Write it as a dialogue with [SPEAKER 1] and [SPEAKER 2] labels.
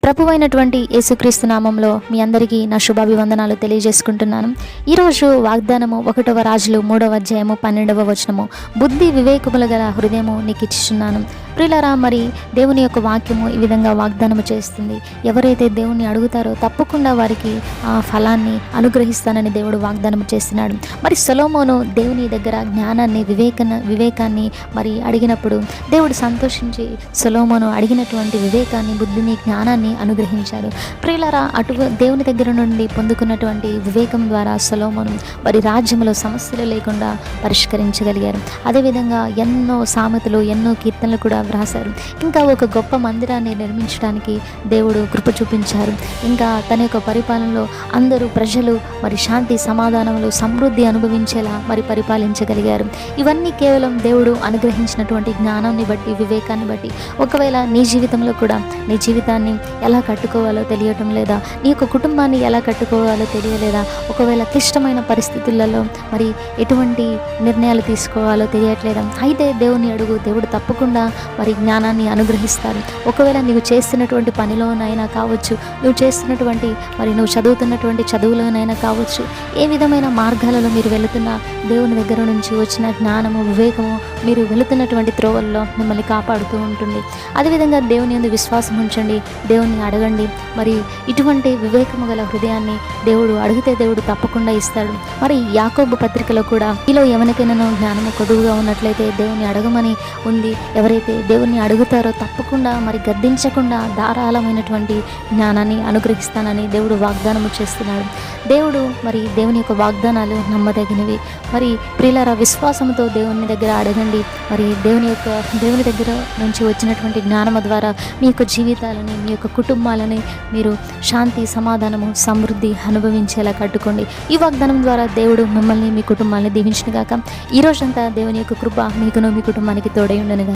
[SPEAKER 1] ప్రభువైనటువంటి యేసుక్రీస్తు నామంలో మీ అందరికీ నా శుభాభివందనాలు తెలియజేసుకుంటున్నాను. ఈరోజు వాగ్దానము 1వ రాజులు 3వ అధ్యాయము 12వ వచనము. బుద్ధి వివేకములు గల హృదయము నీకు ఇచ్చిచున్నాను. ప్రియులారా, మరి దేవుని యొక్క వాక్యము ఈ విధంగా వాగ్దానము చేస్తుంది. ఎవరైతే దేవుణ్ణి అడుగుతారో తప్పకుండా వారికి ఆ ఫలాన్ని అనుగ్రహిస్తానని దేవుడు వాగ్దానము చేస్తున్నాడు. మరి సొలొమోను దేవుని దగ్గర జ్ఞానాన్ని వివేకాన్ని మరి అడిగినప్పుడు దేవుడు సంతోషించి సొలొమోను అడిగినటువంటి వివేకాన్ని, బుద్ధిని, జ్ఞానాన్ని అనుగ్రహించారు. ప్రియులారా, దేవుని దగ్గర నుండి పొందుకున్నటువంటి వివేకం ద్వారా సొలొమోను మరి రాజ్యంలో సమస్యలు లేకుండా పరిష్కరించగలిగారు. అదేవిధంగా ఎన్నో సామెతలు, ఎన్నో కీర్తనలు కూడా వ్రాసారు. ఇంకా ఒక గొప్ప మందిరాన్ని నిర్మించడానికి దేవుడు కృప చూపించారు. ఇంకా తన యొక్క పరిపాలనలో అందరూ ప్రజలు మరి శాంతి, సమాధానములు, సమృద్ధి అనుభవించేలా మరి పరిపాలించగలిగారు. ఇవన్నీ కేవలం దేవుడు అనుగ్రహించినటువంటి జ్ఞానాన్ని బట్టి, వివేకాన్ని బట్టి. ఒకవేళ నీ జీవితంలో కూడా నీ జీవితాన్ని ఎలా కట్టుకోవాలో తెలియటం లేదా, నీ యొక్క కుటుంబాన్ని ఎలా కట్టుకోవాలో తెలియలేదా, ఒకవేళ క్లిష్టమైన పరిస్థితులలో మరి ఎటువంటి నిర్ణయాలు తీసుకోవాలో తెలియట్లేదా, అయితే దేవుని అడుగు. దేవుడు తప్పకుండా మరి జ్ఞానాన్ని అనుగ్రహిస్తారు. ఒకవేళ నువ్వు చేస్తున్నటువంటి పనిలోనైనా కావచ్చు, నువ్వు చేస్తున్నటువంటి మరి నువ్వు చదువుతున్నటువంటి చదువులోనైనా కావచ్చు, ఏ విధమైన మార్గాలలో మీరు వెళుతున్నా దేవుని దగ్గర నుంచి వచ్చిన జ్ఞానము, వివేకము మీరు వెళుతున్నటువంటి త్రోవల్లో మిమ్మల్ని కాపాడుతూ ఉంటుంది. అదేవిధంగా దేవుని యందు విశ్వాసం ఉంచండి, దేవుని అడగండి. మరి ఇటువంటి వివేకము గల హృదయాన్ని దేవుడు అడిగితే దేవుడు తప్పకుండా ఇస్తాడు. మరి యాకోబు పత్రికలో కూడా ఈలో ఎవరికైనా జ్ఞానము కొదువుగా ఉన్నట్లయితే దేవుని అడగమని ఉంది. ఎవరైతే దేవుణ్ణి అడుగుతారో తప్పకుండా మరి గద్దించకుండా ధారాళమైనటువంటి జ్ఞానాన్ని అనుగ్రహిస్తానని దేవుడు వాగ్దానము చేస్తున్నాడు. దేవుడు మరి దేవుని యొక్క వాగ్దానాలు నమ్మదగినవి. మరి ప్రియులారా, విశ్వాసంతో దేవుని దగ్గర అడగండి. మరి దేవుని దగ్గర నుంచి వచ్చినటువంటి జ్ఞానము ద్వారా మీ యొక్క జీవితాలని, మీ యొక్క కుటుంబాలని మీరు శాంతి, సమాధానము, సమృద్ధి అనుభవించేలా కట్టుకోండి. ఈ వాగ్దానం ద్వారా దేవుడు మిమ్మల్ని, మీ కుటుంబాన్ని దీవించును గాక. ఈ రోజంతా దేవుని యొక్క కృప మీకును మీ కుటుంబానికి తోడై ఉండనుగా.